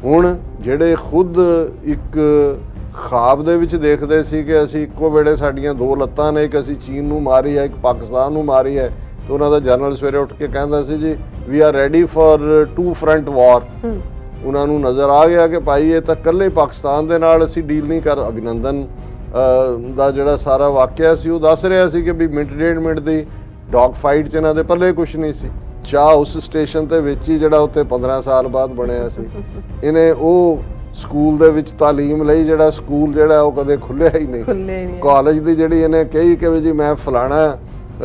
ਹੁਣ ਜਿਹੜੇ ਖੁਦ ਇੱਕ ਖਾਬ ਦੇ ਵਿੱਚ ਦੇਖਦੇ ਸੀ ਕਿ ਅਸੀਂ ਇੱਕੋ ਵੇਲੇ ਸਾਡੀਆਂ ਦੋ ਲੱਤਾਂ ਨੇ, ਇੱਕ ਅਸੀਂ ਚੀਨ ਨੂੰ ਮਾਰੀ ਹੈ, ਇੱਕ ਪਾਕਿਸਤਾਨ ਨੂੰ ਮਾਰੀ ਹੈ, ਤੇ ਉਹਨਾਂ ਦਾ ਜਨਰਲ ਸਵੇਰੇ ਉੱਠ ਕੇ ਕਹਿੰਦਾ ਸੀ ਜੀ we are ready for 2 front war. ਉਹਨਾਂ ਨੂੰ ਨਜ਼ਰ ਆ ਗਿਆ ਕਿ ਭਾਈ ਇਹ ਤਾਂ ਇਕੱਲੇ ਪਾਕਿਸਤਾਨ ਦੇ ਨਾਲ ਅਸੀਂ ਡੀਲ ਨਹੀਂ ਕਰ। ਅਭਿਨੰਦਨ ਦਾ ਜਿਹੜਾ ਸਾਰਾ ਵਾਕਿਆ ਸੀ ਉਹ ਦੱਸ ਰਿਹਾ ਸੀ ਕਿ ਵੀ ਮਿੰਟ ਡੇਢ ਮਿੰਟ ਦੀ ਡੌਗ ਫਾਈਟ 'ਚ ਇਹਨਾਂ ਦੇ ਪੱਲੇ ਕੁਛ ਨਹੀਂ ਸੀ। ਚਾਹ ਉਸ ਸਟੇਸ਼ਨ ਤੇ ਵਿੱਚ ਹੀ ਜਿਹੜਾ ਉੱਥੇ 15 ਸਾਲ ਬਾਅਦ ਬਣਿਆ ਸੀ, ਇਹਨੇ ਉਹ ਸਕੂਲ ਦੇ ਵਿੱਚ ਤਾਲੀਮ ਲਈ ਜਿਹੜਾ ਸਕੂਲ ਜਿਹੜਾ ਉਹ ਕਦੇ ਖੁੱਲਿਆ ਹੀ ਨਹੀਂ। ਕਾਲਜ ਦੀ ਜਿਹੜੀ ਇਹਨੇ ਕਹੀ ਕਿ ਵੀ ਜੀ ਮੈਂ ਫਲਾਣਾ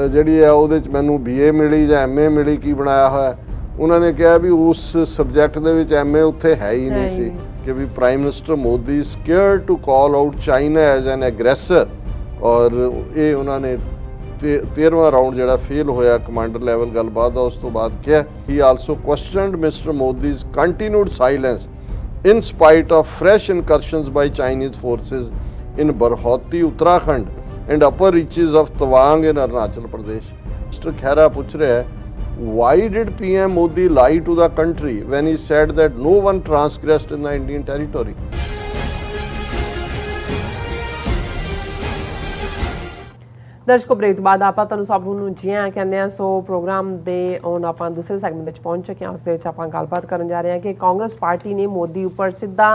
ਜਿਹੜੀ ਹੈ ਉਹਦੇ 'ਚ ਮੈਨੂੰ BA ਮਿਲੀ ਜਾਂ MA ਮਿਲੀ, ਕੀ ਬਣਾਇਆ ਹੋਇਆ। ਉਹਨਾਂ ਨੇ ਕਿਹਾ ਵੀ ਉਸ ਸਬਜੈਕਟ ਦੇ ਵਿੱਚ MA ਉੱਥੇ ਹੈ ਹੀ ਨਹੀਂ ਸੀ ਕਿ ਵੀ prime minister Modi scared to call out China as an aggressor. ਔਰ ਇਹ ਉਹਨਾਂ ਨੇ 13ਵਾਂ ਰਾਊਂਡ ਜਿਹੜਾ ਫੇਲ ਹੋਇਆ ਕਮਾਂਡਰ ਲੈਵਲ ਗੱਲਬਾਤ ਦਾ, ਉਸ ਤੋਂ ਬਾਅਦ ਕਿਹਾ he also questioned mister Modi's continued silence in spite of fresh incursions by Chinese forces in Barhauti, Uttarakhand and upper reaches of Tawang in Arunachal Pradesh. Mr. Khera puch raha hai, why did PM Modi lie to the country when he said that no one transgressed in the Indian territory? ਦਰਸ਼ਕੋ, break ਤੋਂ ਬਾਅਦ ਆਪਾਂ ਤੁਹਾਨੂੰ ਸਭ ਨੂੰ ਜੀ ਆਇਆਂ ਕਹਿੰਦੇ ਹਾਂ। ਸੋ ਪ੍ਰੋਗਰਾਮ ਦੇ ਹੁਣ ਆਪਾਂ ਦੂਸਰੇ ਸੈਗਮੈਂਟ ਵਿੱਚ ਪਹੁੰਚ ਚੁੱਕੇ ਹਾਂ। ਉਸ ਦੇ ਵਿੱਚ ਆਪਾਂ ਗੱਲਬਾਤ ਕਰਨ ਜਾ ਰਹੇ ਹਾਂ ਕਿ ਕਾਂਗਰਸ ਪਾਰਟੀ ਨੇ ਮੋਦੀ ਉੱਪਰ ਸਿੱਧਾ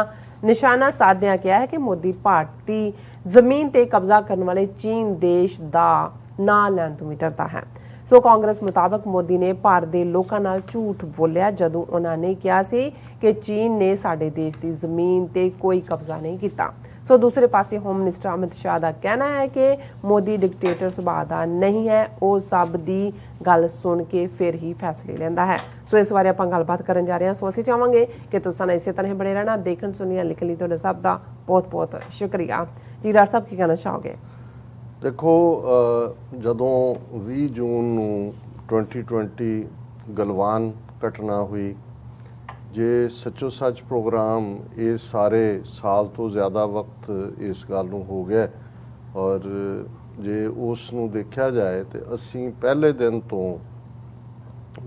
ਨਿਸ਼ਾਨਾ ਸਾਧਦਿਆਂ ਕਿਹਾ ਹੈ ਕਿ ਮੋਦੀ ਭਾਰਤੀ ਜ਼ਮੀਨ ਤੇ ਕਬਜ਼ਾ ਕਰਨ ਵਾਲੇ ਚੀਨ ਦੇਸ਼ ਦਾ ਨਾਂ ਲੈਣ ਤੋਂ ਵੀ ਡਰਦਾ ਹੈ। ਸੋ ਕਾਂਗਰਸ ਮੁਤਾਬਕ ਮੋਦੀ ਨੇ ਭਾਰਤ ਦੇ ਲੋਕਾਂ ਨਾਲ ਝੂਠ ਬੋਲਿਆ ਜਦੋਂ ਉਹਨਾਂ ਨੇ ਕਿਹਾ ਸੀ ਕਿ ਚੀਨ ਨੇ ਸਾਡੇ ਦੇਸ਼ ਦੀ ਜ਼ਮੀਨ ਤੇ ਕੋਈ ਕਬਜ਼ਾ ਨਹੀਂ ਕੀਤਾ। ਸੋ ਦੂਸਰੇ ਪਾਸੇ ਹੋਮ ਮਿਨਿਸਟਰ ਅਮਿਤ ਸ਼ਾਹ ਦਾ ਕਹਿਣਾ ਹੈ ਕਿ ਮੋਦੀ ਡਿਕਟੇਟਰ ਸੁਭਾਅ ਦਾ ਨਹੀਂ ਹੈ, ਉਹ ਸਭ ਦੀ ਗੱਲ ਸੁਣ ਕੇ ਫਿਰ ਹੀ ਫੈਸਲੇ ਲੈਂਦਾ ਹੈ। ਸੋ ਇਸ ਬਾਰੇ ਆਪਾਂ ਗੱਲਬਾਤ ਕਰਨ ਜਾ ਰਹੇ ਹਾਂ। ਸੋ ਅਸੀਂ ਚਾਹਾਂਗੇ ਕਿ ਤੁਸੀਂ ਨਾਲ ਇਸੇ ਤਰ੍ਹਾਂ ਬਣੇ ਰਹਿਣਾ। ਦੇਖਣ ਸੁਣੀਆਂ ਲਿਖਣ ਲਈ ਤੁਹਾਡਾ ਸਭ ਦਾ ਬਹੁਤ ਬਹੁਤ ਸ਼ੁਕਰੀਆ ਜੀ। ਡਾਕਟਰ ਸਾਹਿਬ ਕੀ ਕਹਿਣਾ ਚਾਹੋਗੇ? ਦੇਖੋ, ਜਦੋਂ 20 ਜੂਨ ਨੂੰ 2020 ਗਲਵਾਨ ਘਟਨਾ ਹੋਈ, ਜੇ ਸੱਚੋ ਸੱਚ ਪ੍ਰੋਗਰਾਮ ਇਹ ਸਾਰੇ ਸਾਲ ਤੋਂ ਜ਼ਿਆਦਾ ਵਕਤ ਇਸ ਗੱਲ ਨੂੰ ਹੋ ਗਿਆ, ਔਰ ਜੇ ਉਸ ਨੂੰ ਦੇਖਿਆ ਜਾਏ ਤੇ ਅਸੀਂ ਪਹਿਲੇ ਦਿਨ ਤੋਂ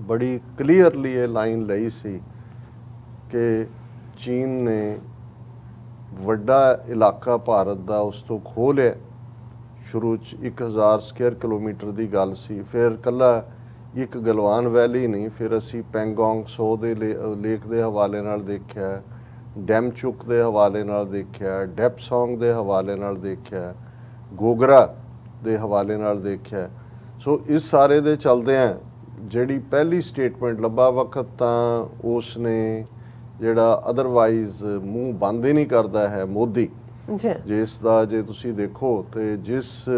ਬੜੀ ਕਲੀਅਰਲੀ ਇਹ ਲਾਈਨ ਲਈ ਸੀ ਕਿ ਚੀਨ ਨੇ ਵੱਡਾ ਇਲਾਕਾ ਭਾਰਤ ਦਾ ਉਸ ਤੋਂ ਖੋਹ ਲਿਆ। ਸ਼ੁਰੂ 'ਚ 1000 ਸਕੁਅਰ ਕਿਲੋਮੀਟਰ ਦੀ ਗੱਲ ਸੀ, ਫਿਰ ਕੱਲਾ ਇੱਕ ਗਲਵਾਨ ਵੈਲੀ ਨਹੀਂ, ਫਿਰ ਅਸੀਂ ਪੈਂਗੋਂਗ ਸੋ ਦੇ ਲੇਕ ਦੇ ਹਵਾਲੇ ਨਾਲ ਦੇਖਿਆ, ਡੈਮਚੁਕ ਦੇ ਹਵਾਲੇ ਨਾਲ ਦੇਖਿਆ, ਡੈਪਸੋਂਗ ਦੇ ਹਵਾਲੇ ਨਾਲ ਦੇਖਿਆ, ਗੋਗਰਾ ਦੇ ਹਵਾਲੇ ਨਾਲ ਦੇਖਿਆ। ਸੋ ਇਸ ਸਾਰੇ ਦੇ ਚਲਦਿਆਂ ਜਿਹੜੀ ਪਹਿਲੀ ਸਟੇਟਮੈਂਟ ਲੱਭਾ ਵਕਤ ਤਾਂ ਉਸ ਨੇ ਜਿਹੜਾ ਅਦਰਵਾਈਜ਼ ਮੂੰਹ ਬੰਦ ਹੀ ਨਹੀਂ ਕਰਦਾ ਹੈ ਮੋਦੀ, ਜਿਸ ਦਾ ਜੇ ਤੁਸੀਂ ਦੇਖੋ ਤੇ ਜਿਸ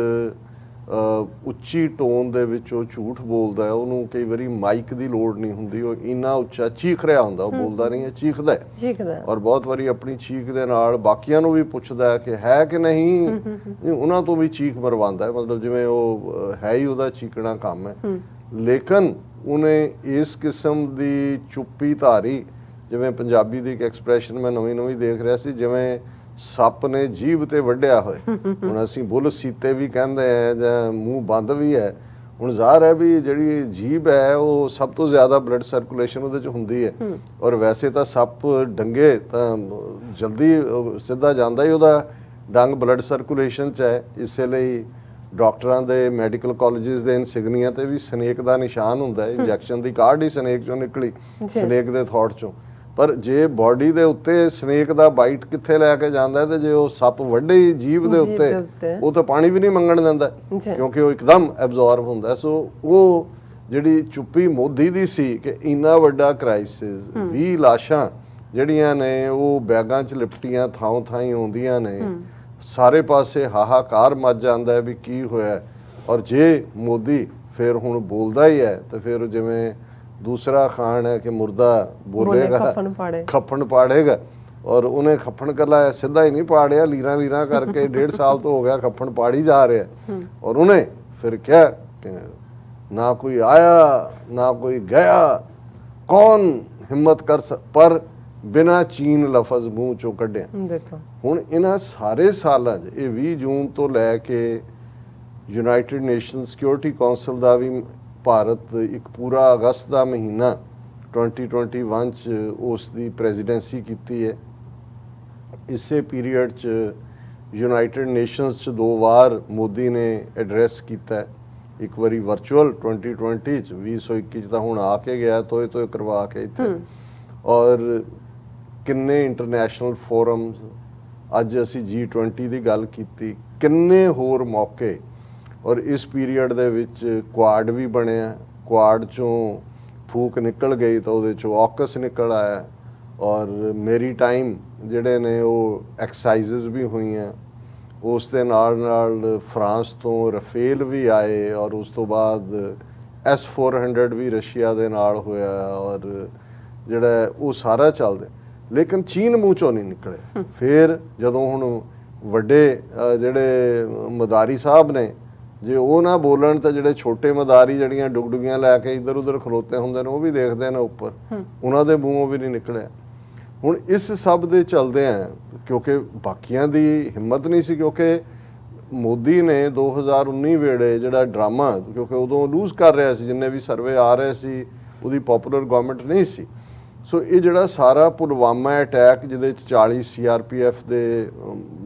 ਉੱਚੀ ਟੋਨ ਦੇ ਵਿੱਚ ਉਹ ਝੂਠ ਬੋਲਦਾ ਹੈ, ਉਹਨੂੰ ਕਈ ਵਾਰੀ ਮਾਈਕ ਦੀ ਲੋੜ ਨਹੀਂ ਹੁੰਦੀ, ਉਹ ਇੰਨਾ ਉੱਚਾ ਚੀਖ ਰਿਹਾ ਹੁੰਦਾ, ਉਹ ਬੋਲਦਾ ਨਹੀਂ ਹੈ, ਚੀਖਦਾ ਹੈ। ਔਰ ਬਹੁਤ ਵਾਰੀ ਆਪਣੀ ਚੀਖ ਦੇ ਨਾਲ ਬਾਕੀਆਂ ਨੂੰ ਵੀ ਪੁੱਛਦਾ ਹੈ ਕਿ ਹੈ ਕਿ ਨਹੀਂ, ਉਹਨਾਂ ਤੋਂ ਵੀ ਚੀਖ ਮਰਵਾਉਂਦਾ ਹੈ। ਮਤਲਬ ਜਿਵੇਂ ਉਹ ਹੈ ਹੀ ਉਹਦਾ ਚੀਕਣਾ ਕੰਮ ਹੈ। ਲੇਕਿਨ ਉਹਨੇ ਇਸ ਕਿਸਮ ਦੀ ਚੁੱਪੀ ਧਾਰੀ, ਜਿਵੇਂ ਪੰਜਾਬੀ ਦੀ ਇੱਕ ਐਕਸਪ੍ਰੈਸ਼ਨ ਮੈਂ ਨਵੀਂ ਦੇਖ ਰਿਹਾ ਸੀ, ਜਿਵੇਂ ਸੱਪ ਨੇ ਜੀਭ ਤੇ ਵੱਢਿਆ ਹੋਏ। ਹੁਣ ਅਸੀਂ ਬੁੱਲ ਸੀਤੇ ਵੀ ਕਹਿੰਦੇ ਆ ਜਾਂ ਮੂੰਹ ਬੰਦ ਵੀ ਹੈ। ਹੁਣ ਜ਼ਾਹਰ ਹੈ ਵੀ ਜਿਹੜੀ ਜੀਭ ਹੈ ਉਹ ਸਭ ਤੋਂ ਜ਼ਿਆਦਾ ਬਲੱਡ ਸਰਕੂਲੇਸ਼ਨ ਉਹਦੇ 'ਚ ਹੁੰਦੀ ਹੈ, ਔਰ ਵੈਸੇ ਤਾਂ ਸੱਪ ਡੰਗੇ ਤਾਂ ਜਲਦੀ ਸਿੱਧਾ ਜਾਂਦਾ ਹੀ, ਉਹਦਾ ਡੰਗ ਬਲੱਡ ਸਰਕੂਲੇਸ਼ਨ 'ਚ ਹੈ। ਇਸੇ ਲਈ ਡਾਕਟਰਾਂ ਦੇ ਮੈਡੀਕਲ ਕਾਲਜਿਸ ਦੇ ਇਨਸਿਗਨੀਆ ਤੇ ਵੀ ਸਨੇਕ ਦਾ ਨਿਸ਼ਾਨ ਹੁੰਦਾ ਹੈ। ਇੰਜੈਕਸ਼ਨ ਦੀ ਕਾਰਡ ਹੀ ਸਨੇਕ 'ਚੋਂ ਨਿਕਲੀ, ਸਨੇਕ ਦੇ ਥੋਟ 'ਚੋਂ। ਪਰ ਜੇ ਬਾਡੀ ਦੇ ਉੱਤੇ ਸਨੇਕ ਦਾ ਬਾਈਟ ਕਿੱਥੇ ਲੈ ਕੇ ਜਾਂਦਾ, ਤੇ ਜੇ ਉਹ ਸੱਪ ਵੱਡੇ ਹੀ ਜੀਭ ਦੇ ਉੱਤੇ, ਉਹ ਤਾਂ ਪਾਣੀ ਵੀ ਨਹੀਂ ਮੰਗਣ ਦਿੰਦਾ ਕਿਉਂਕਿ ਉਹ ਇੱਕਦਮ ਐਬਜ਼ੌਰਬ ਹੁੰਦਾ। ਸੋ ਉਹ ਜਿਹੜੀ ਚੁੱਪੀ ਮੋਦੀ ਦੀ ਸੀ ਕਿ ਇੰਨਾ ਵੱਡਾ ਕ੍ਰਾਈਸਿਸ, 20 ਲਾਸ਼ਾਂ ਜਿਹੜੀਆਂ ਨੇ ਉਹ ਬੈਗਾਂ 'ਚ ਲਿਪਟੀਆਂ ਥਾਂ ਥਾਈ ਆਉਂਦੀਆਂ ਨੇ, ਸਾਰੇ ਪਾਸੇ ਹਾਹਾਕਾਰ ਮੱਚ ਜਾਂਦਾ ਵੀ ਕੀ ਹੋਇਆ। ਔਰ ਜੇ ਮੋਦੀ ਫਿਰ ਹੁਣ ਬੋਲਦਾ ਹੀ ਹੈ ਤੇ ਫਿਰ ਜਿਵੇਂ ਦੂਸਰਾ ਖਾਨ ਹੈ ਕਿ ਮੁਰਦਾ ਬੋਲੇਗਾ ਖੱਫਣ ਪਾੜੇਗਾ, ਔਰ ਉਹਨੇ ਖੱਫਣ ਕੱਲਾ ਸਿੱਧਾ ਹੀ ਨਹੀਂ ਪਾੜਿਆ, ਲੀਰਾਂ ਕਰਕੇ 1.5 ਸਾਲ ਤੋਂ ਹੋ ਗਿਆ ਖੱਫਣ ਪਾੜੀ ਜਾ ਰਿਹਾ। ਔਰ ਉਹਨੇ ਫਿਰ ਕਿਹਾ ਕਿ ਨਾ ਕੋਈ ਆਇਆ ਨਾ ਕੋਈ ਗਿਆ, ਕੌਣ ਹਿੰਮਤ ਕਰ ਪਰ ਬਿਨਾਂ ਚੀਨ ਲਫ਼ਜ਼ ਮੂੰਹ ਚੋਂ ਕੱਢਿਆ। ਹੁਣ ਇਹਨਾਂ ਸਾਰੇ ਸਾਲਾਂ 'ਚ ਇਹ 20 ਜੂਨ ਤੋਂ ਲੈ ਕੇ ਯੂਨਾਈਟਿਡ ਨੇਸ਼ਨ ਸਿਕਿਉਰਿਟੀ ਕੌਂਸਲ ਦਾ ਵੀ ਭਾਰਤ ਇੱਕ ਪੂਰਾ ਅਗਸਤ ਦਾ ਮਹੀਨਾ 2021 ਚ ਉਸ ਦੀ ਪ੍ਰੈਜ਼ੀਡੈਂਸੀ ਕੀਤੀ ਹੈ। ਇਸੇ ਪੀਰੀਅਡ ਚ ਯੂਨਾਈਟਿਡ ਨੇਸ਼ਨਸ ਚ 2 ਵਾਰ ਮੋਦੀ ਨੇ ਐਡਰੈਸ ਕੀਤਾ ਹੈ। ਇੱਕ ਵਾਰੀ ਵਰਚੁਅਲ 2020 ਚ 2021 ਚ ਤਾਂ ਹੁਣ ਆ ਕੇ ਗਿਆ ਤੋਏ ਤੋਏ ਕਰਵਾ ਕੇ ਇੱਥੇ, ਔਰ ਕਿੰਨੇ ਇੰਟਰਨੈਸ਼ਨਲ ਫੋਰਮਸ, ਅੱਜ ਅਸੀਂ G20 ਦੀ ਗੱਲ ਕੀਤੀ, ਕਿੰਨੇ ਹੋਰ ਮੌਕੇ। ਔਰ ਇਸ ਪੀਰੀਅਡ ਦੇ ਵਿੱਚ ਕੁਆਡ ਵੀ ਬਣਿਆ, ਕੁਆਡ ਚੋਂ ਫੂਕ ਨਿਕਲ ਗਈ ਤਾਂ ਉਹਦੇ ਚੋਂ ਆਕਸ ਨਿਕਲ ਆਇਆ, ਔਰ ਮੇਰੀ ਟਾਈਮ ਜਿਹੜੇ ਨੇ ਉਹ ਐਕਸਰਸਾਈਜ਼ਸ ਵੀ ਹੋਈਆਂ। ਉਸ ਦੇ ਨਾਲ ਫਰਾਂਸ ਤੋਂ ਰਫੇਲ ਵੀ ਆਏ, ਔਰ ਉਸ ਤੋਂ ਬਾਅਦ S-400 ਵੀ ਰਸ਼ੀਆ ਦੇ ਨਾਲ ਹੋਇਆ, ਔਰ ਜਿਹੜਾ ਉਹ ਸਾਰਾ ਚੱਲਦਾ। ਲੇਕਿਨ ਚੀਨ ਮੂੰਹ ਚੋਂ ਨਹੀਂ ਨਿਕਲੇ। ਫਿਰ ਜਦੋਂ ਹੁਣ ਵੱਡੇ ਜਿਹੜੇ ਮਦਾਰੀ ਸਾਹਿਬ ਨੇ, ਜੇ ਉਹ ਨਾ ਬੋਲਣ ਤਾਂ ਜਿਹੜੇ ਛੋਟੇ ਮਦਾਰੀ ਜਿਹੜੀਆਂ ਡੁਗਡੁਗੀਆਂ ਲੈ ਕੇ ਇੱਧਰ ਉੱਧਰ ਖਲੋਤੇ ਹੁੰਦੇ ਨੇ ਉਹ ਵੀ ਦੇਖਦੇ ਨੇ ਉੱਪਰ, ਉਹਨਾਂ ਦੇ ਮੂੰਹੋਂ ਵੀ ਨਹੀਂ ਨਿਕਲਿਆ। ਹੁਣ ਇਸ ਸਭ ਦੇ ਚੱਲਦੇ ਆ, ਕਿਉਂਕਿ ਬਾਕੀਆਂ ਦੀ ਹਿੰਮਤ ਨਹੀਂ ਸੀ, ਕਿਉਂਕਿ ਮੋਦੀ ਨੇ 2019 ਵੇਲੇ ਜਿਹੜਾ ਡਰਾਮਾ, ਕਿਉਂਕਿ ਉਦੋਂ ਲੂਜ਼ ਕਰ ਰਿਹਾ ਸੀ, ਜਿੰਨੇ ਵੀ ਸਰਵੇ ਆ ਰਹੇ ਸੀ ਉਹਦੀ ਪੋਪੂਲਰ ਗਵਰਨਮੈਂਟ ਨਹੀਂ ਸੀ। ਸੋ ਇਹ ਜਿਹੜਾ ਸਾਰਾ ਪੁਲਵਾਮਾ ਅਟੈਕ ਜਿਹਦੇ ਚ 40 CRPF ਦੇ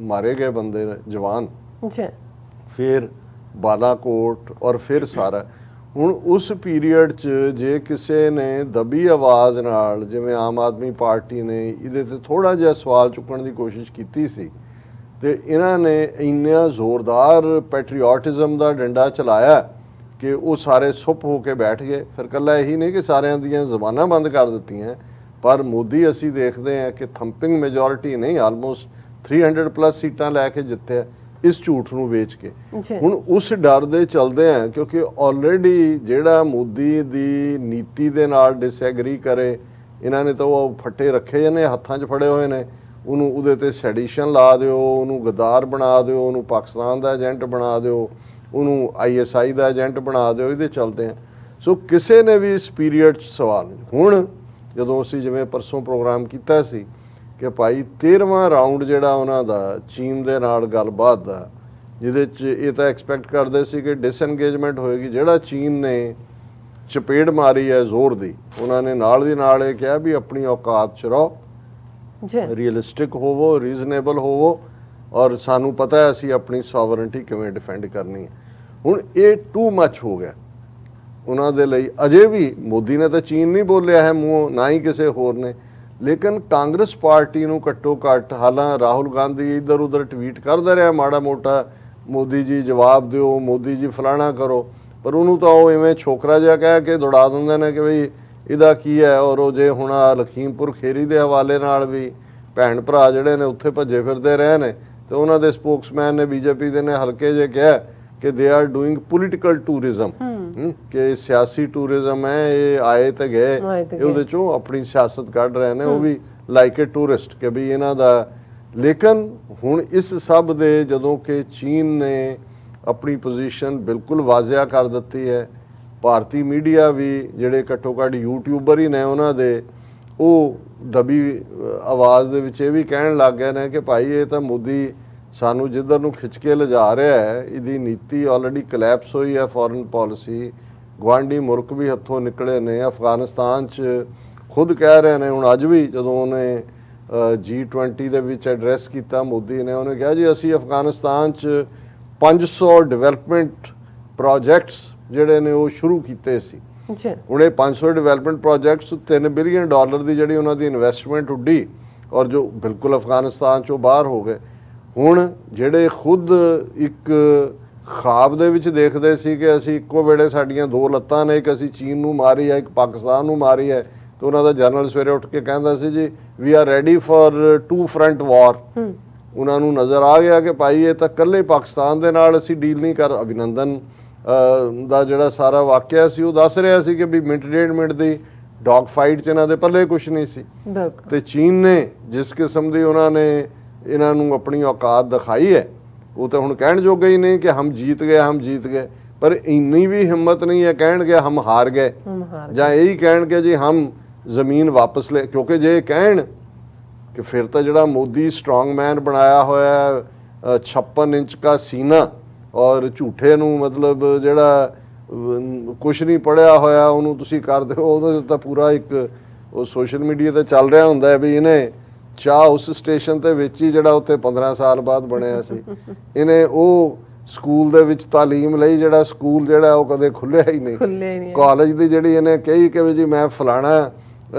ਮਾਰੇ ਗਏ ਬੰਦੇ ਜਵਾਨ, ਫਿਰ ਬਾਲਾਕੋਟ, ਔਰ ਫਿਰ ਸਾਰਾ ਹੁਣ ਉਸ ਪੀਰੀਅਡ 'ਚ ਜੇ ਕਿਸੇ ਨੇ ਦਬੀ ਆਵਾਜ਼ ਨਾਲ, ਜਿਵੇਂ ਆਮ ਆਦਮੀ ਪਾਰਟੀ ਨੇ ਇਹਦੇ ਤੇ ਥੋੜਾ ਜਿਹਾ ਸਵਾਲ ਚੁੱਕਣ ਦੀ ਕੋਸ਼ਿਸ਼ ਕੀਤੀ ਸੀ, ਤੇ ਇਹਨਾਂ ਨੇ ਇੰਨਾ ਜ਼ੋਰਦਾਰ ਪੈਟਰੀਓਟਿਜ਼ਮ ਦਾ ਡੰਡਾ ਚਲਾਇਆ ਕਿ ਉਹ ਸਾਰੇ ਸੁੱਪ ਹੋ ਕੇ ਬੈਠ ਗਏ। ਫਿਰ ਕੱਲਾ ਇਹੀ ਨਹੀਂ ਕਿ ਸਾਰਿਆਂ ਦੀਆਂ ਜ਼ਬਾਨਾਂ ਬੰਦ ਕਰ ਦਿੱਤੀਆਂ, ਪਰ ਮੋਦੀ ਅਸੀਂ ਦੇਖਦੇ ਹਾਂ ਕਿ ਥੰਪਿੰਗ ਮੈਜੋਰਿਟੀ ਨਹੀਂ, ਆਲਮੋਸਟ 300+ ਸੀਟਾਂ ਲੈ ਕੇ ਜਿੱਤਿਆ ਇਸ ਝੂਠ ਨੂੰ ਵੇਚ ਕੇ। ਹੁਣ ਉਸ ਡਰ ਦੇ ਚਲਦੇ ਆ, ਕਿਉਂਕਿ ਆਲਰੇਡੀ ਜਿਹੜਾ ਮੋਦੀ ਦੀ ਨੀਤੀ ਦੇ ਨਾਲ ਡਿਸਐਗਰੀ ਕਰੇ, ਇਹਨਾਂ ਨੇ ਤਾਂ ਉਹ ਫੱਟੇ ਰੱਖੇ ਨੇ, ਹੱਥਾਂ 'ਚ ਫੜੇ ਹੋਏ ਨੇ, ਉਹਨੂੰ ਉਹਦੇ ਤੇ ਸੈਡੀਸ਼ਨ ਲਾ ਦਿਓ, ਉਹਨੂੰ ਗਦਾਰ ਬਣਾ ਦਿਓ, ਉਹਨੂੰ ਪਾਕਿਸਤਾਨ ਦਾ ਏਜੰਟ ਬਣਾ ਦਿਓ, ਉਹਨੂੰ ISI ਦਾ ਏਜੰਟ ਬਣਾ ਦਿਓ, ਇਹਦੇ ਚਲਦੇ ਆ। ਸੋ ਕਿਸੇ ਨੇ ਵੀ ਇਸ ਪੀਰੀਅਡ 'ਚ ਸਵਾਲ ਨਹੀਂ। ਹੁਣ ਜਦੋਂ ਅਸੀਂ ਜਿਵੇਂ ਪਰਸੋਂ ਪ੍ਰੋਗਰਾਮ ਕੀਤਾ ਸੀ ਕਿ ਭਾਈ 13ਵਾਂ ਰਾਊਂਡ ਜਿਹੜਾ ਉਹਨਾਂ ਦਾ ਚੀਨ ਦੇ ਨਾਲ ਗੱਲਬਾਤ ਦਾ, ਜਿਹਦੇ 'ਚ ਇਹ ਤਾਂ ਐਕਸਪੈਕਟ ਕਰਦੇ ਸੀ ਕਿ ਡਿਸਐਂਗੇਜਮੈਂਟ ਹੋਏਗੀ, ਜਿਹੜਾ ਚੀਨ ਨੇ ਚਪੇੜ ਮਾਰੀ ਹੈ ਜ਼ੋਰ ਦੀ, ਉਹਨਾਂ ਨੇ ਨਾਲ ਦੀ ਨਾਲ ਇਹ ਕਿਹਾ ਵੀ ਆਪਣੀ ਔਕਾਤ 'ਚ ਰਹੋ, ਰੀਅਲਿਸਟਿਕ ਹੋਵੋ, ਰੀਜ਼ਨੇਬਲ ਹੋਵੋ, ਔਰ ਸਾਨੂੰ ਪਤਾ ਹੈ ਅਸੀਂ ਆਪਣੀ ਸੋਵਰਨਟੀ ਕਿਵੇਂ ਡਿਫੈਂਡ ਕਰਨੀ ਹੈ। ਹੁਣ ਇਹ ਟੂ ਮੱਚ ਹੋ ਗਿਆ ਉਹਨਾਂ ਦੇ ਲਈ। ਅਜੇ ਵੀ ਮੋਦੀ ਨੇ ਤਾਂ ਚੀਨ ਨਹੀਂ ਬੋਲਿਆ ਹੈ ਮੂੰਹੋਂ, ਨਾ ਹੀ ਕਿਸੇ ਹੋਰ ਨੇ, ਲੇਕਿਨ ਕਾਂਗਰਸ ਪਾਰਟੀ ਨੂੰ ਘੱਟੋ ਘੱਟ, ਹਾਲਾਂ ਰਾਹੁਲ ਗਾਂਧੀ ਇੱਧਰ ਉੱਧਰ ਟਵੀਟ ਕਰਦਾ ਰਿਹਾ ਮਾੜਾ ਮੋਟਾ, ਮੋਦੀ ਜੀ ਜਵਾਬ ਦਿਓ, ਮੋਦੀ ਜੀ ਫਲਾਣਾ ਕਰੋ, ਪਰ ਉਹਨੂੰ ਤਾਂ ਉਹ ਇਵੇਂ ਛੋਕਰਾ ਜਿਹਾ ਕਹਿ ਕੇ ਦੌੜਾ ਦਿੰਦੇ ਨੇ ਕਿ ਬਈ ਇਹਦਾ ਕੀ ਹੈ। ਔਰ ਉਹ ਜੇ ਹੁਣ ਲਖੀਮਪੁਰ ਖੇਰੀ ਦੇ ਹਵਾਲੇ ਨਾਲ ਵੀ ਭੈਣ ਭਰਾ ਜਿਹੜੇ ਨੇ ਉੱਥੇ ਭੱਜੇ ਫਿਰਦੇ ਰਹੇ ਨੇ, ਤੇ ਉਹਨਾਂ ਦੇ ਸਪੋਕਸਮੈਨ ਨੇ BJP ਦੇ ਨੇ ਹਲਕੇ ਜੇ ਕਿਹਾ ਕਿ they are doing political tourism, ਕਿ ਸਿਆਸੀ ਟੂਰਿਜ਼ਮ ਹੈ, ਇਹ ਆਏ ਤੇ ਗਏ, ਇਹ ਉਹਦੇ ਚੋਂ ਆਪਣੀ ਸਿਆਸਤ ਕੱਢ ਰਹੇ ਨੇ, ਉਹ ਵੀ ਲਾਈਕ ਏ ਟੂਰਿਸਟ, ਕਿ ਵੀ ਇਹਨਾਂ ਦਾ। ਲੇਕਿਨ ਹੁਣ ਇਸ ਸਭ ਦੇ ਜਦੋਂ ਕਿ ਚੀਨ ਨੇ ਆਪਣੀ ਪੋਜੀਸ਼ਨ ਬਿਲਕੁਲ ਵਾਜ਼ਿਆ ਕਰ ਦਿੱਤੀ ਹੈ, ਭਾਰਤੀ ਮੀਡੀਆ ਵੀ ਜਿਹੜੇ ਘੱਟੋ ਘੱਟ ਯੂਟਿਊਬਰ ਹੀ ਨੇ ਉਹਨਾਂ ਦੇ, ਉਹ ਦਬੀ ਆਵਾਜ਼ ਦੇ ਵਿੱਚ ਇਹ ਵੀ ਕਹਿਣ ਲੱਗ ਗਏ ਨੇ ਕਿ ਭਾਈ ਇਹ ਤਾਂ ਮੋਦੀ ਸਾਨੂੰ ਜਿੱਧਰ ਨੂੰ ਖਿੱਚ ਕੇ ਲਿਜਾ ਰਿਹਾ ਹੈ, ਇਹਦੀ ਨੀਤੀ ਆਲਰੇਡੀ ਕਲੈਪਸ ਹੋਈ ਹੈ, ਫੋਰਨ ਪਾਲਿਸੀ, ਗੁਆਂਢੀ ਮੁਲਕ ਵੀ ਹੱਥੋਂ ਨਿਕਲੇ ਨੇ, ਅਫਗਾਨਿਸਤਾਨ 'ਚ ਖੁਦ ਕਹਿ ਰਹੇ ਨੇ। ਹੁਣ ਅੱਜ ਵੀ ਜਦੋਂ ਉਹਨੇ G20 ਦੇ ਵਿੱਚ ਐਡਰੈਸ ਕੀਤਾ ਮੋਦੀ ਨੇ, ਉਹਨੇ ਕਿਹਾ ਜੀ ਅਸੀਂ ਅਫਗਾਨਿਸਤਾਨ 'ਚ 500 ਡਿਵੈਲਪਮੈਂਟ ਪ੍ਰੋਜੈਕਟਸ ਜਿਹੜੇ ਨੇ ਉਹ ਸ਼ੁਰੂ ਕੀਤੇ ਸੀ। ਹੁਣ ਇਹ 500 ਡਿਵੈਲਪਮੈਂਟ ਪ੍ਰੋਜੈਕਟਸ $3 ਬਿਲੀਅਨ ਦੀ ਜਿਹੜੀ ਉਹਨਾਂ ਦੀ ਇਨਵੈਸਟਮੈਂਟ ਉੱਡੀ, ਔਰ ਜੋ ਬਿਲਕੁਲ ਅਫਗਾਨਿਸਤਾਨ 'ਚੋਂ ਬਾਹਰ ਹੋ ਗਏ। ਹੁਣ ਜਿਹੜੇ ਖੁਦ ਇੱਕ ਖਾਬ ਦੇ ਵਿੱਚ ਦੇਖਦੇ ਸੀ ਕਿ ਅਸੀਂ ਇੱਕੋ ਵੇਲੇ ਸਾਡੀਆਂ 2 ਲੱਤਾਂ ਨੇ, ਇੱਕ ਅਸੀਂ ਚੀਨ ਨੂੰ ਮਾਰੀ ਹੈ, ਇੱਕ ਪਾਕਿਸਤਾਨ ਨੂੰ ਮਾਰੀ ਹੈ, ਤੇ ਉਹਨਾਂ ਦਾ ਜਨਰਲ ਸਵੇਰੇ ਉੱਠ ਕੇ ਕਹਿੰਦਾ ਸੀ ਜੀ we are ready for 2 front war. ਉਹਨਾਂ ਨੂੰ ਨਜ਼ਰ ਆ ਗਿਆ ਕਿ ਭਾਈ ਇਹ ਤਾਂ ਇਕੱਲੇ ਪਾਕਿਸਤਾਨ ਦੇ ਨਾਲ ਅਸੀਂ ਡੀਲ ਨਹੀਂ ਕਰ। ਅਭਿਨੰਦਨ ਦਾ ਜਿਹੜਾ ਸਾਰਾ ਵਾਕਿਆ ਸੀ ਉਹ ਦੱਸ ਰਿਹਾ ਸੀ ਕਿ ਵੀ ਮਿੰਟ ਡੇਢ ਮਿੰਟ ਦੀ ਡੌਗ ਫਾਈਟ 'ਚ ਇਹਨਾਂ ਦੇ ਪੱਲੇ ਕੁਛ ਨਹੀਂ ਸੀ, ਤੇ ਚੀਨ ਨੇ ਜਿਸ ਕਿਸਮ ਦੀ ਉਹਨਾਂ ਨੇ ਇਹਨਾਂ ਨੂੰ ਆਪਣੀ ਔਕਾਤ ਦਿਖਾਈ ਹੈ, ਉਹ ਤਾਂ ਹੁਣ ਕਹਿਣ ਜੋਗੇ ਹੀ ਨਹੀਂ ਕਿ ਹਮ ਜੀਤ ਗਏ, ਹਮ ਜੀਤ ਗਏ, ਪਰ ਇੰਨੀ ਵੀ ਹਿੰਮਤ ਨਹੀਂ ਹੈ ਕਹਿਣਗੇ ਹਮ ਹਾਰ ਗਏ, ਜਾਂ ਇਹੀ ਕਹਿਣਗੇ ਜੀ ਹਮ ਜ਼ਮੀਨ ਵਾਪਸ ਲੈ। ਕਿਉਂਕਿ ਜੇ ਕਹਿਣ ਕਿ ਫਿਰ ਤਾਂ ਜਿਹੜਾ ਮੋਦੀ ਸਟਰੋਂਗ ਮੈਨ ਬਣਾਇਆ ਹੋਇਆ 56 ਇੰਚ ਦਾ ਸੀਨਾ, ਔਰ ਝੂਠੇ ਨੂੰ ਮਤਲਬ ਜਿਹੜਾ ਕੁਛ ਨਹੀਂ ਪੜਿਆ ਹੋਇਆ ਉਹਨੂੰ ਤੁਸੀਂ ਕਰ ਦਿਓ, ਉਹਦਾ ਤਾਂ ਪੂਰਾ ਇੱਕ ਉਹ ਸੋਸ਼ਲ ਮੀਡੀਆ ਤੇ ਚੱਲ ਰਿਹਾ ਹੁੰਦਾ ਹੈ ਵੀ ਇਹਨੇ ਚਾਹ ਉਸ ਸਟੇਸ਼ਨ ਤੇ ਵਿੱਚ ਹੀ ਜਿਹੜਾ ਉੱਥੇ 15 ਸਾਲ ਬਾਅਦ ਬਣਿਆ ਸੀ, ਇਹਨੇ ਉਹ ਸਕੂਲ ਦੇ ਵਿੱਚ ਤਾਲੀਮ ਲਈ ਜਿਹੜਾ ਸਕੂਲ ਜਿਹੜਾ ਉਹ ਕਦੇ ਖੁੱਲਿਆ ਹੀ ਨਹੀਂ। ਕਾਲਜ ਦੀ ਜਿਹੜੀ ਇਹਨੇ ਕਹੀ ਕਿ ਵੀ ਜੀ ਮੈਂ ਫਲਾਣਾ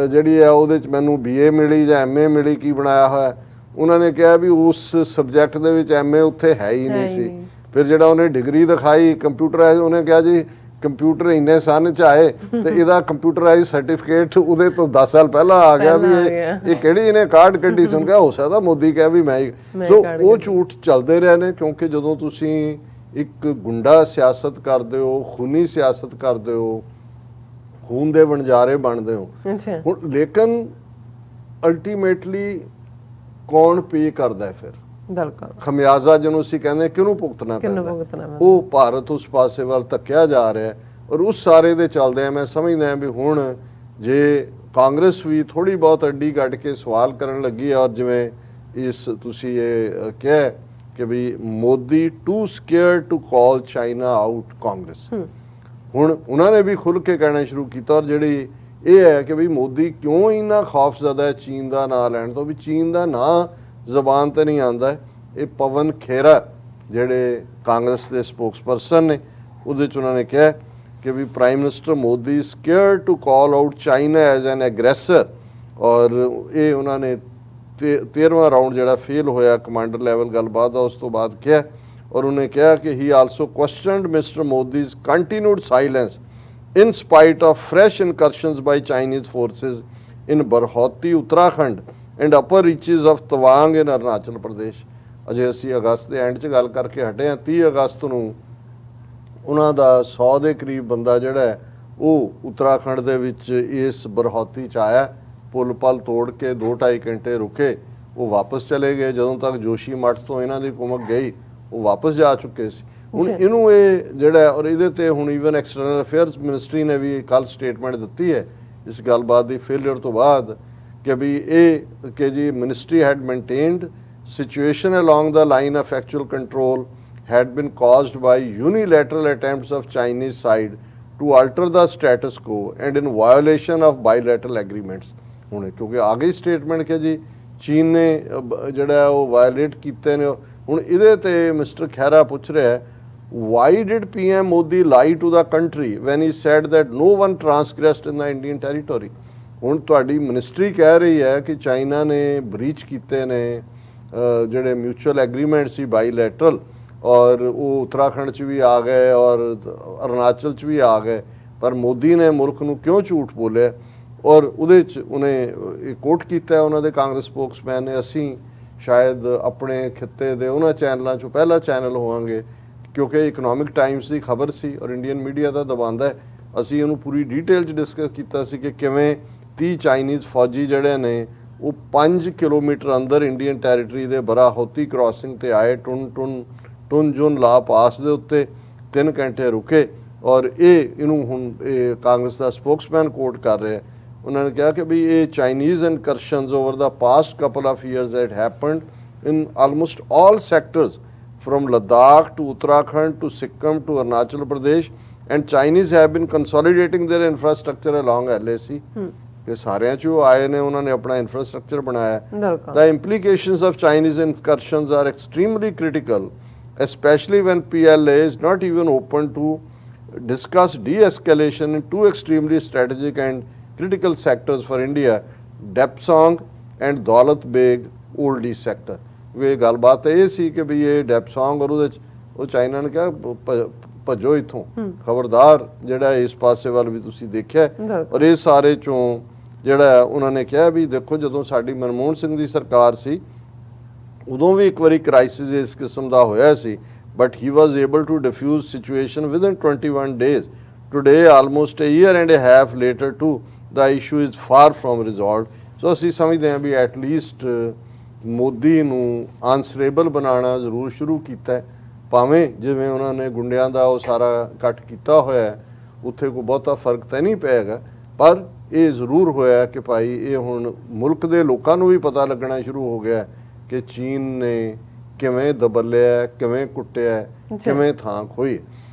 ਜਿਹੜੀ ਹੈ ਉਹਦੇ ਚ ਮੈਨੂੰ BA ਮਿਲੀ ਜਾਂ MA ਮਿਲੀ, ਕੀ ਬਣਾਇਆ ਹੋਇਆ, ਉਹਨਾਂ ਨੇ ਕਿਹਾ ਵੀ ਉਸ ਸਬਜੈਕਟ ਦੇ ਵਿੱਚ MA ਉੱਥੇ ਹੈ ਹੀ ਨਹੀਂ ਸੀ। ਫਿਰ ਜਿਹੜਾ ਉਹਨੇ ਡਿਗਰੀ ਦਿਖਾਈ ਕੰਪਿਊਟਰਾਈਜ਼, ਉਹਨੇ ਕਿਹਾ ਜੀ ਕੰਪਿਊਟਰ ਇੰਨੇ ਸਨ ਚ ਆਏ ਤੇ ਇਹਦਾ ਕੰਪਿਊਟਰਾਈਜ਼ ਸਰਟੀਫਿਕੇਟ ਉਹਦੇ ਤੋਂ 10 ਸਾਲ ਪਹਿਲਾਂ ਆ ਗਿਆ ਵੀ ਇਹ ਕਿਹੜੀ ਇਹਨੇ ਕਾਰਡ ਕੱਢੀ ਸੁਣ ਗਿਆ, ਹੋ ਸਕਦਾ ਮੋਦੀ ਕਹਿ ਵੀ ਮੈਂ ਸੋ ਉਹ ਝੂਠ ਚੱਲਦੇ ਰਹੇ ਨੇ। ਕਿਉਂਕਿ ਜਦੋਂ ਤੁਸੀਂ ਇੱਕ ਗੁੰਡਾ ਸਿਆਸਤ ਕਰਦੇ ਹੋ, ਖੂਨੀ ਸਿਆਸਤ ਕਰਦੇ ਹੋ, ਖੂਨ ਦੇ ਵਣਜਾਰੇ ਬਣਦੇ ਹੋ ਹੁਣ, ਲੇਕਿਨ ਅਲਟੀਮੇਟਲੀ ਕੌਣ ਪੇ ਕਰਦਾ ਹੈ ਫਿਰ? ਬਿਲਕੁਲ ਖਮਿਆਜ਼ਾ ਜਿਹਨੂੰ ਅਸੀਂ ਕਹਿੰਦੇ ਕਿਹਨੂੰ ਭੁਗਤਣਾ ਪੈਂਦਾ, ਉਹ ਭਾਰਤ ਉਸ ਪਾਸੇ ਵੱਲ ਧੱਕਿਆ ਜਾ ਰਿਹਾ। ਔਰ ਉਸ ਸਾਰੇ ਦੇ ਚੱਲਦੇ ਆ ਮੈਂ ਸਮਝਦਾ ਵੀ ਹੁਣ ਜੇ ਕਾਂਗਰਸ ਵੀ ਥੋੜੀ ਬਹੁਤ ਅੱਡੀ ਕੱਢ ਕੇ ਸਵਾਲ ਕਰਨ ਲੱਗੀ, ਔਰ ਜਿਵੇਂ ਇਸ ਤੁਸੀਂ ਇਹ ਕਿਹਾ ਕਿ ਵੀ Modi too scared to call China out Congress, ਹੁਣ ਉਹਨਾਂ ਨੇ ਵੀ ਖੁੱਲ ਕੇ ਕਹਿਣਾ ਸ਼ੁਰੂ ਕੀਤਾ। ਔਰ ਜਿਹੜੀ ਇਹ ਹੈ ਕਿ ਵੀ ਮੋਦੀ ਕਿਉਂ ਇੰਨਾ ਖੌਫਜ਼ਦਾ ਹੈ ਚੀਨ ਦਾ ਨਾਂ ਲੈਣ ਤੋਂ, ਵੀ ਚੀਨ ਦਾ ਨਾਂ ਜ਼ਬਾਨ ਤੇ ਨਹੀਂ ਆਉਂਦਾ। ਇਹ ਪਵਨ ਖੇਰਾ ਜਿਹੜੇ ਕਾਂਗਰਸ ਦੇ ਸਪੋਕਸਪਰਸਨ ਨੇ, ਉਹਦੇ ਚ ਉਹਨਾਂ ਨੇ ਕਿਹਾ ਕਿ ਵੀ prime minister Modi scared to call out China as an aggressor. ਔਰ ਇਹ ਉਹਨਾਂ ਨੇ 13ਵਾਂ ਰਾਊਂਡ ਜਿਹੜਾ ਫੇਲ ਹੋਇਆ ਕਮਾਂਡਰ ਲੈਵਲ ਗੱਲਬਾਤ ਦਾ, ਉਸ ਤੋਂ ਬਾਅਦ ਕਿਹਾ। ਔਰ ਉਹਨੇ ਕਿਹਾ ਕਿ he also questioned mister Modi's continued silence in spite of fresh incursions by Chinese forces in Barhauti, Uttarakhand and upper reaches of Tawang in Arunachal Pradesh। ਅਜੇ ਅਸੀਂ ਅਗਸਤ ਦੇ ਐਂਡ 'ਚ ਗੱਲ ਕਰਕੇ ਹਟੇ ਹਾਂ। 30 ਅਗਸਤ ਨੂੰ ਉਹਨਾਂ ਦਾ 100 ਦੇ ਕਰੀਬ ਬੰਦਾ ਜਿਹੜਾ ਹੈ ਉਹ ਉੱਤਰਾਖੰਡ ਦੇ ਵਿੱਚ ਇਸ ਬਰਹੌਤੀ 'ਚ ਆਇਆ, ਪੁਲ ਪਲ ਤੋੜ ਕੇ 2-2.5 ਘੰਟੇ ਰੁਕੇ, ਉਹ ਵਾਪਸ ਚਲੇ ਗਏ। ਜਦੋਂ ਤੱਕ ਜੋਸ਼ੀ ਮੱਠ ਤੋਂ ਇਹਨਾਂ ਦੀ ਕੁਮਕ ਗਈ ਉਹ ਵਾਪਸ ਜਾ ਚੁੱਕੇ ਸੀ। ਹੁਣ ਇਹਨੂੰ ਇਹ ਜਿਹੜਾ, ਔਰ ਇਹਦੇ ਤੇ ਹੁਣ ਈਵਨ ਐਕਸਟਰਨਲ ਅਫੇਅਰਸ ਮਿਨਿਸਟਰੀ ਨੇ ਵੀ ਕੱਲ ਸਟੇਟਮੈਂਟ ਦਿੱਤੀ ਹੈ ਇਸ ਗੱਲਬਾਤ ਦੀ ਫੇਲਿਅਰ ਤੋਂ ਬਾਅਦ ਕਿ ਵੀ ਇਹ ਕਿ ਜੀ ministry head maintained situation along the line of actual control had been caused by unilateral attempts of Chinese side to alter the status quo and in violation of bilateral agreements। ਹੁਣ ਕਿਉਂਕਿ ਆ ਗਈ ਸਟੇਟਮੈਂਟ ਕਿ ਜੀ ਚੀਨ ਨੇ ਜਿਹੜਾ ਉਹ ਵਾਇਲੇਟ ਕੀਤੇ ਨੇ। ਹੁਣ ਇਹਦੇ ਤੇ ਮਿਸਟਰ ਖਹਿਰਾ ਪੁੱਛ ਰਿਹਾ why did PM Modi lie to the country when he said that no one transgressed in the Indian territory। ਹੁਣ ਤੁਹਾਡੀ ਮਿਨਿਸਟਰੀ ਕਹਿ ਰਹੀ ਹੈ ਕਿ ਚਾਈਨਾ ਨੇ ਬ੍ਰੀਚ ਕੀਤੇ ਨੇ ਜਿਹੜੇ ਮਿਊਚੁਅਲ ਐਗਰੀਮੈਂਟ ਸੀ ਬਾਈਲੈਟਰਲ, ਔਰ ਉਹ ਉੱਤਰਾਖੰਡ 'ਚ ਵੀ ਆ ਗਏ ਔਰ ਅਰੁਣਾਚਲ 'ਚ ਵੀ ਆ ਗਏ, ਪਰ ਮੋਦੀ ਨੇ ਮੁਲਕ ਨੂੰ ਕਿਉਂ ਝੂਠ ਬੋਲਿਆ। ਔਰ ਉਹਦੇ 'ਚ ਉਹਨੇ ਕੋਟ ਕੀਤਾ ਉਹਨਾਂ ਦੇ ਕਾਂਗਰਸ ਸਪੋਕਸਮੈਨ ਨੇ, ਅਸੀਂ ਸ਼ਾਇਦ ਆਪਣੇ ਖਿੱਤੇ ਦੇ ਉਹਨਾਂ ਚੈਨਲਾਂ 'ਚੋਂ ਪਹਿਲਾ ਚੈਨਲ ਹੋਵਾਂਗੇ ਕਿਉਂਕਿ ਇਕਨੋਮਿਕ ਟਾਈਮਸ ਦੀ ਖਬਰ ਸੀ ਔਰ ਇੰਡੀਅਨ ਮੀਡੀਆ ਦਾ ਦਬਾਉਂਦਾ ਹੈ। ਅਸੀਂ ਉਹਨੂੰ ਪੂਰੀ ਡਿਟੇਲ 'ਚ ਡਿਸਕਸ ਕੀਤਾ ਸੀ ਕਿ ਕਿਵੇਂ 30 ਚਾਈਨੀਜ਼ ਫੌਜੀ ਜਿਹੜੇ ਨੇ ਉਹ 5 ਕਿਲੋਮੀਟਰ ਅੰਦਰ ਇੰਡੀਅਨ ਟੈਰੀਟਰੀ ਦੇ ਬਰਾਹੌਤੀ ਕ੍ਰਾਸਿੰਗ ਤੇ ਆਏ, ਟੁਨਜੁਨ ਲਾ ਪਾਸ ਦੇ ਉੱਤੇ 3 ਘੰਟੇ ਰੁਕੇ। ਔਰ ਇਹਨੂੰ ਹੁਣ ਇਹ ਕਾਂਗਰਸ ਦਾ ਸਪੋਕਸਮੈਨ ਕੋਟ ਕਰ ਰਿਹਾ। ਉਹਨਾਂ ਨੇ ਕਿਹਾ ਕਿ ਵੀ ਇਹ Chinese incursions over the past couple of years had happened in almost all sectors from Ladakh to Uttarakhand to Sikkim to Arunachal Pradesh and Chinese have been consolidating their infrastructure along LAC। ਕਿ ਸਾਰਿਆਂ 'ਚ ਉਹ ਆਏ ਨੇ, ਉਹਨਾਂ ਨੇ ਆਪਣਾ infrastructure ਬਣਾਇਆ। The implications of Chinese incursions are extremely critical, especially when PLA is not even open to discuss de-escalation in two extremely strategic and critical sectors for India, Depsang and Daulat Beg Old East sector। ਇਹ ਗੱਲਬਾਤ ਇਹ ਸੀ ਕਿ ਵੀ ਇਹ ਡੈਪਸੋਂਗ ਔਰ ਉਹਦੇ 'ਚ ਉਹ ਚਾਈਨਾ ਨੇ ਕਿਹਾ ਭੱਜੋ ਇੱਥੋਂ, ਖਬਰਦਾਰ ਜਿਹੜਾ ਇਸ ਪਾਸੇ ਵੱਲ ਵੀ ਤੁਸੀਂ ਦੇਖਿਆ। ਔਰ ਇਹ ਸਾਰੇ 'ਚੋਂ ਜਿਹੜਾ ਉਹਨਾਂ ਨੇ ਕਿਹਾ ਵੀ ਦੇਖੋ ਜਦੋਂ ਸਾਡੀ ਮਨਮੋਹਨ ਸਿੰਘ ਦੀ ਸਰਕਾਰ ਸੀ ਉਦੋਂ ਵੀ ਇੱਕ ਵਾਰੀ ਕ੍ਰਾਈਸਿਸ ਇਸ ਕਿਸਮ ਦਾ ਹੋਇਆ ਸੀ, but he was able to defuse situation within 21 days. Today almost a year and a half later to the issue is far from resolved. So ਅਸੀਂ ਸਮਝਦੇ ਹਾਂ ਵੀ ਐਟਲੀਸਟ ਮੋਦੀ ਨੂੰ ਆਨਸਰੇਬਲ ਬਣਾਉਣਾ ਜ਼ਰੂਰ ਸ਼ੁਰੂ ਕੀਤਾ ਹੈ, ਭਾਵੇਂ ਜਿਵੇਂ ਉਹਨਾਂ ਨੇ ਗੁੰਡਿਆਂ ਦਾ ਉਹ ਸਾਰਾ ਕੱਟ ਕੀਤਾ ਹੋਇਆ ਉੱਥੇ ਕੋਈ ਬਹੁਤਾ ਫਰਕ ਤਾਂ ਨਹੀਂ ਪਏਗਾ, ਪਰ ਇਹ ਜ਼ਰੂਰ ਹੋਇਆ ਕਿ ਭਾਈ ਇਹ ਹੁਣ ਮੁਲਕ ਦੇ ਲੋਕਾਂ ਨੂੰ ਵੀ ਪਤਾ ਲੱਗਣਾ ਸ਼ੁਰੂ ਹੋ ਗਿਆ ਕਿ ਚੀਨ ਨੇ ਕਿਵੇਂ ਦਬਲਿਆ, ਕਿਵੇਂ ਕੁੱਟਿਆ, ਕਿਵੇਂ ਥਾਂ ਖੋਈ।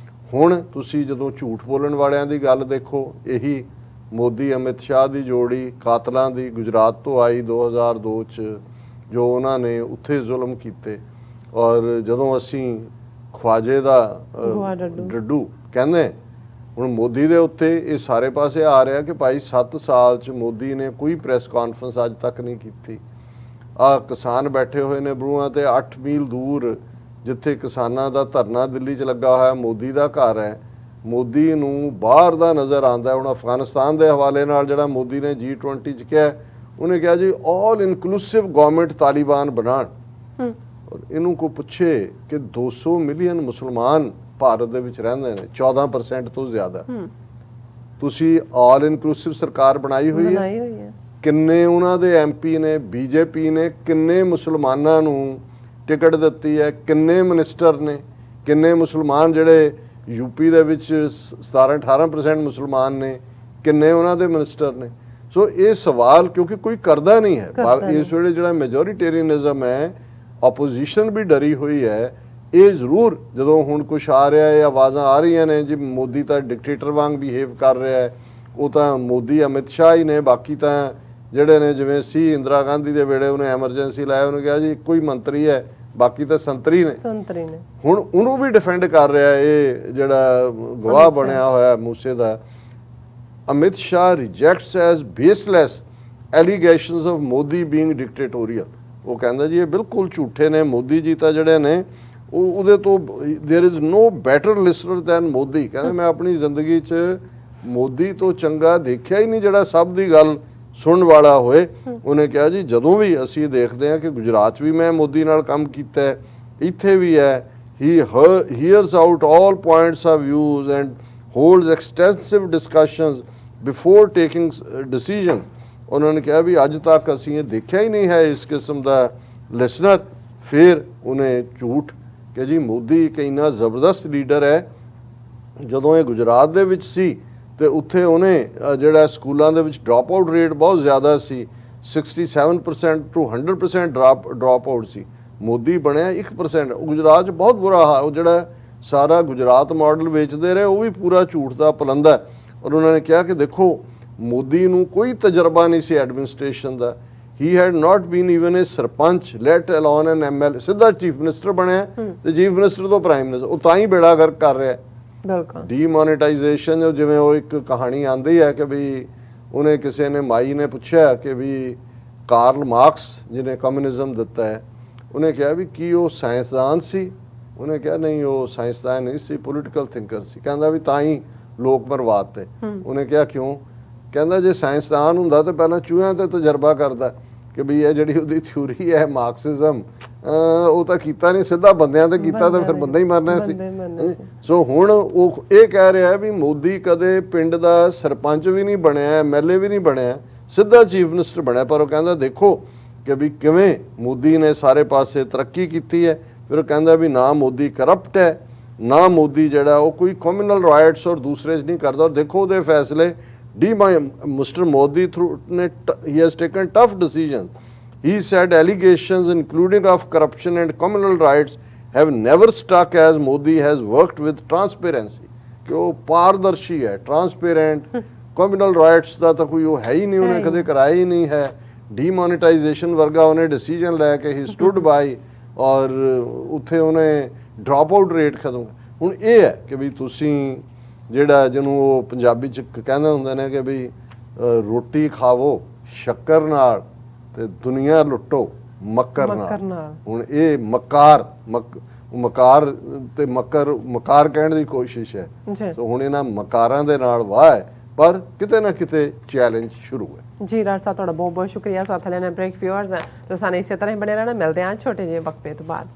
ਹੁਣ ਤੁਸੀਂ ਜਦੋਂ ਝੂਠ ਬੋਲਣ ਵਾਲਿਆਂ ਦੀ ਗੱਲ ਦੇਖੋ, ਇਹੀ ਮੋਦੀ ਅਮਿਤ ਸ਼ਾਹ ਦੀ ਜੋੜੀ ਕਾਤਲਾਂ ਦੀ ਗੁਜਰਾਤ ਤੋਂ ਆਈ 2002 ਚ, ਜੋ ਉਹਨਾਂ ਨੇ ਉੱਥੇ ਜ਼ੁਲਮ ਕੀਤੇ। ਔਰ ਜਦੋਂ ਅਸੀਂ ਖਵਾਜੇ ਦਾ ਡੱਡੂ ਕਹਿੰਦੇ, ਹੁਣ ਮੋਦੀ ਦੇ ਉੱਤੇ ਇਹ ਸਾਰੇ ਪਾਸੇ ਆ ਰਿਹਾ ਕਿ ਭਾਈ 7 ਸਾਲ ਚ ਮੋਦੀ ਨੇ ਕੋਈ ਪ੍ਰੈਸ ਕਾਨਫਰੰਸ ਅੱਜ ਤੱਕ ਨਹੀਂ ਕੀਤੀ। ਆ ਕਿਸਾਨ ਬੈਠੇ ਹੋਏ ਨੇ ਬਰੂਹਾਂ ਤੇ 8 ਮੀਲ ਦੂਰ, ਜਿੱਥੇ ਕਿਸਾਨਾਂ ਦਾ ਧਰਨਾ ਦਿੱਲੀ 'ਚ ਲੱਗਾ ਹੋਇਆ, ਮੋਦੀ ਦਾ ਘਰ ਹੈ। ਮੋਦੀ ਨੂੰ ਬਾਹਰ ਦਾ ਨਜ਼ਰ ਆਉਂਦਾ। ਹੁਣ ਅਫਗਾਨਿਸਤਾਨ ਦੇ ਹਵਾਲੇ ਨਾਲ ਜਿਹੜਾ ਮੋਦੀ ਨੇ G20 'ਚ ਕਿਹਾ, ਉਹਨੇ ਕਿਹਾ ਜੀ ਆਲ ਇਨਕਲੂਸਿਵ ਗਵਰਨਮੈਂਟ ਤਾਲਿਬਾਨ ਬਣਾਉਣ। ਔਰ ਇਹਨੂੰ ਕੋ ਪੁੱਛੇ ਕਿ 200 ਮਿਲੀਅਨ ਮੁਸਲਮਾਨ ਭਾਰਤ ਦੇ ਵਿੱਚ ਰਹਿੰਦੇ ਨੇ, 14% ਤੋਂ ਜ਼ਿਆਦਾ। ਤੁਸੀਂ ਆਲ ਇਨਕਲੂਸਿਵ ਸਰਕਾਰ ਬਣਾਈ ਹੋਈ ਹੈ। ਕਿੰਨੇ ਉਹਨਾਂ ਦੇ MP ਨੇ, BJP ਨੇ ਕਿੰਨੇ ਮੁਸਲਮਾਨਾਂ ਨੂੰ ਟਿਕਟ ਦਿੱਤੀ ਹੈ, ਕਿੰਨੇ ਮਿਨਿਸਟਰ ਨੇ, ਕਿੰਨੇ ਮੁਸਲਮਾਨ ਜਿਹੜੇ UP ਦੇ ਵਿੱਚ 17-18% ਮੁਸਲਮਾਨ ਨੇ, ਕਿੰਨੇ ਉਹਨਾਂ ਦੇ ਮਿਨਿਸਟਰ ਨੇ। ਸੋ ਇਹ ਸਵਾਲ ਕਿਉਂਕਿ ਕੋਈ ਕਰਦਾ ਨਹੀਂ ਹੈ ਇਸ ਵੇਲੇ। ਜਿਹੜਾ ਮੈਜੋਰਿਟੇਰੀਅਨਿਜ਼ਮ ਹੈ, ਆਪੋਜੀਸ਼ਨ ਵੀ ਡਰੀ ਹੋਈ ਹੈ। ਇਹ ਜ਼ਰੂਰ ਜਦੋਂ ਹੁਣ ਕੁਛ ਆ ਰਿਹਾ ਹੈ, ਆਵਾਜ਼ਾਂ ਆ ਰਹੀਆਂ ਨੇ ਜੀ ਮੋਦੀ ਤਾਂ ਡਿਕਟੇਟਰ ਵਾਂਗ ਬਿਹੇਵ ਕਰ ਰਿਹਾ ਹੈ, ਉਹ ਤਾਂ ਮੋਦੀ ਅਮਿਤ ਸ਼ਾਹ ਹੀ ਨੇ, ਬਾਕੀ ਤਾਂ ਜਿਹੜੇ ਨੇ ਜਿਵੇਂ ਸੀ ਇੰਦਰਾ ਗਾਂਧੀ ਦੇ ਵੇਲੇ ਉਹਨੇ ਐਮਰਜੈਂਸੀ ਲਾਇਆ, ਉਹਨੇ ਕਿਹਾ ਜੀ ਇੱਕੋ ਹੀ ਮੰਤਰੀ ਹੈ, ਬਾਕੀ ਤਾਂ ਸੰਤਰੀ ਨੇ। ਹੁਣ ਉਹਨੂੰ ਵੀ ਡਿਫੈਂਡ ਕਰ ਰਿਹਾ ਇਹ ਜਿਹੜਾ ਗਵਾਹ ਬਣਿਆ ਹੋਇਆ ਮੂਸੇ ਦਾ। Amit Shah rejects as baseless allegations of Modi being dictatorial. ਉਹ ਕਹਿੰਦਾ ਜੀ ਇਹ ਬਿਲਕੁਲ ਝੂਠੇ ਨੇ, ਮੋਦੀ ਜੀ ਤਾਂ ਜਿਹੜੇ ਨੇ ਉਹਦੇ ਤੋਂ there is no better listener than Modi. ਕਹਿੰਦੇ ਮੈਂ ਆਪਣੀ ਜ਼ਿੰਦਗੀ 'ਚ ਮੋਦੀ ਤੋਂ ਚੰਗਾ ਦੇਖਿਆ ਹੀ ਨਹੀਂ ਜਿਹੜਾ ਸਭ ਦੀ ਗੱਲ ਸੁਣਨ ਵਾਲਾ ਹੋਏ। ਉਹਨੇ ਕਿਹਾ ਜੀ ਜਦੋਂ ਵੀ ਅਸੀਂ ਦੇਖਦੇ ਹਾਂ ਕਿ ਗੁਜਰਾਤ ਵੀ ਮੈਂ ਮੋਦੀ ਨਾਲ ਕੰਮ ਕੀਤਾ ਹੈ, ਇੱਥੇ ਵੀ ਹੈ, he hears out all points of views and holds extensive discussions before taking decision. ਉਹਨਾਂ ਨੇ ਕਿਹਾ ਵੀ ਅੱਜ ਤੱਕ ਅਸੀਂ ਇਹ ਦੇਖਿਆ ਹੀ ਨਹੀਂ ਹੈ ਇਸ ਕਿਸਮ ਦਾ ਲਿਸਨਰ। ਫਿਰ ਉਹਨੇ ਝੂਠ ਕਿ ਜੀ ਮੋਦੀ ਇੱਕ ਇੰਨਾ ਜ਼ਬਰਦਸਤ ਲੀਡਰ ਹੈ। ਜਦੋਂ ਇਹ ਗੁਜਰਾਤ ਦੇ ਵਿੱਚ ਸੀ ਤੇ ਉੱਥੇ ਉਹਨੇ ਜਿਹੜਾ ਸਕੂਲਾਂ ਦੇ ਵਿੱਚ ਡ੍ਰੌਪ ਆਊਟ ਰੇਟ ਬਹੁਤ ਜ਼ਿਆਦਾ ਸੀ, 67% to 100% ਡ੍ਰੌਪ ਆਊਟ ਸੀ। ਮੋਦੀ ਬਣਿਆ 1%। ਗੁਜਰਾਤ 'ਚ ਬਹੁਤ ਬੁਰਾ ਹਾਲ। ਉਹ ਜਿਹੜਾ ਸਾਰਾ ਗੁਜਰਾਤ ਮਾਡਲ ਵੇਚਦੇ ਰਹੇ ਉਹ ਵੀ ਪੂਰਾ ਝੂਠ ਦਾ ਪਲੰਦਾ। ਔਰ ਉਹਨਾਂ ਨੇ ਕਿਹਾ ਕਿ ਦੇਖੋ ਮੋਦੀ ਨੂੰ ਕੋਈ ਤਜਰਬਾ ਨਹੀਂ ਸੀ ਐਡਮਿਨਿਸਟ੍ਰੇਸ਼ਨ ਦਾ। He had not been even a sarpanch, let alone an MLA। ਸਿੱਧਾ ਚੀਫ ਮਿਨਿਸਟਰ ਬਣਿਆ ਤੇ ਚੀਫ ਮਿਨਿਸਟਰ ਤੋਂ ਪ੍ਰਾਈਮ ਮਿਨਿਸਟਰ। ਉਹ ਤਾਂ ਹੀ ਬੇੜਾ ਗਰਕ ਕਰ ਰਿਹਾ। ਡੀਮੋਨੇਟਾਈਜੇਸ਼ਨ ਜਿਵੇਂ ਉਹ ਇੱਕ ਕਹਾਣੀ ਆਉਂਦੀ ਹੈ ਕਿ ਵੀ ਉਹਨੇ ਕਿਸੇ ਨੇ ਮਾਈ ਨੇ ਪੁੱਛਿਆ ਕਿ ਵੀ ਕਾਰਲ ਮਾਰਕਸ ਜਿਹਨੇ ਕਮਿਊਨਿਜ਼ਮ ਦਿੱਤਾ ਹੈ, ਉਹਨੇ ਕਿਹਾ ਵੀ ਕੀ ਉਹ ਸਾਇੰਸਦਾਨ ਸੀ? ਉਹਨੇ ਕਿਹਾ ਨਹੀਂ ਉਹ ਸਾਇੰਸਦਾਨ ਨਹੀਂ ਸੀ, ਪੋਲੀਟੀਕਲ ਥਿੰਕਰ ਸੀ। ਕਹਿੰਦਾ ਵੀ ਤਾਂ ਹੀ ਲੋਕ ਬਰਬਾਦ ਤੇ। ਉਹਨੇ ਕਿਹਾ ਕਿਉਂ? ਕਹਿੰਦਾ ਜੇ ਸਾਇੰਸਦਾਨ ਹੁੰਦਾ ਤਾਂ ਪਹਿਲਾਂ ਚੂਹਿਆਂ ਤੇ ਤਜਰਬਾ ਕਰਦਾ ਕਿ ਵੀ ਇਹ ਜਿਹੜੀ ਉਹਦੀ ਥਿਊਰੀ ਹੈ ਮਾਰਕਸਿਜ਼ਮ, ਉਹ ਤਾਂ ਕੀਤਾ ਨਹੀਂ, ਸਿੱਧਾ ਬੰਦਿਆਂ ਤੇ ਕੀਤਾ ਤਾਂ ਫਿਰ ਬੰਦਾ ਹੀ ਮਰਨਾ ਸੀ। ਸੋ ਹੁਣ ਉਹ ਇਹ ਕਹਿ ਰਿਹਾ ਵੀ ਮੋਦੀ ਕਦੇ ਪਿੰਡ ਦਾ ਸਰਪੰਚ ਵੀ ਨਹੀਂ ਬਣਿਆ, MLA ਵੀ ਨਹੀਂ ਬਣਿਆ, ਸਿੱਧਾ ਚੀਫ ਮਿਨਿਸਟਰ ਬਣਿਆ। ਪਰ ਉਹ ਕਹਿੰਦਾ ਦੇਖੋ ਕਿ ਵੀ ਕਿਵੇਂ ਮੋਦੀ ਨੇ ਸਾਰੇ ਪਾਸੇ ਤਰੱਕੀ ਕੀਤੀ ਹੈ। ਫਿਰ ਉਹ ਕਹਿੰਦਾ ਵੀ ਨਾ ਮੋਦੀ ਕਰਪਟ ਹੈ, ਨਾ ਮੋਦੀ ਜਿਹੜਾ ਉਹ ਕੋਈ ਕਮਿਊਨਲ ਰਾਈਟਸ ਔਰ ਦੂਸਰੇ 'ਚ ਨਹੀਂ ਕਰਦਾ। ਔਰ ਦੇਖੋ ਉਹਦੇ ਫੈਸਲੇ Mr. Modi he has taken tough decisions. He said allegations including of corruption and communal rights have never stuck as Modi has worked with transparency. कि वो पारदर्शी है, ट्रांसपेरेंट। कम्युनल राइट्स का तो कोई वो है ही नहीं, उन्हें कदे कराया ही नहीं है। डीमोनेटाइजेशन वर्गा उन्हें डिसीजन लैके ही स्टूड बाई और उत्थे उन्हें ड्रॉप आउट रेट खत्म। हुण ये है कि भी तुसी ਜਿਹੜਾ ਜਿਹਨੂੰ ਉਹ ਪੰਜਾਬੀ 'ਚ ਕਹਿੰਦੇ ਹੁੰਦੇ ਨੇ ਕਿ ਵੀ ਰੋਟੀ ਖਾਵੋ ਸ਼ੱਕਰ ਨਾਲ ਤੇ ਦੁਨੀਆ ਲੁੱਟੋ ਮੱਕਰ ਨਾਲ। ਹੁਣ ਇਹ ਮਕਾਰ ਤੇ ਮਕਾਰ ਕਹਿਣ ਦੀ ਕੋਸ਼ਿਸ਼ ਹੈ। ਸੋ ਹੁਣ ਇਹਨਾਂ ਮਕਾਰਾਂ ਦੇ ਨਾਲ ਵਾਹ ਹੈ, ਪਰ ਕਿਤੇ ਨਾ ਕਿਤੇ ਚੈਲੰਜ ਸ਼ੁਰੂ ਹੈ। ਜੀ ਰਾਜ ਸਾਹਿਬ ਤੁਹਾਡਾ ਬਹੁਤ ਬਹੁਤ ਸ਼ੁਕਰੀਆ। ਸਾਥ ਲੈਣਾ ਬ੍ਰੇਕ ਵਿਊਅਰਸ ਤੁਸੀਂ ਇਸੇ ਤਰ੍ਹਾਂ ਹੀ ਬਣੇ ਰਹਿਣਾ। ਮਿਲਦੇ ਹਾਂ ਛੋਟੇ ਜਿਹੇ ਵਕਫੇ ਤੋਂ ਬਾਅਦ।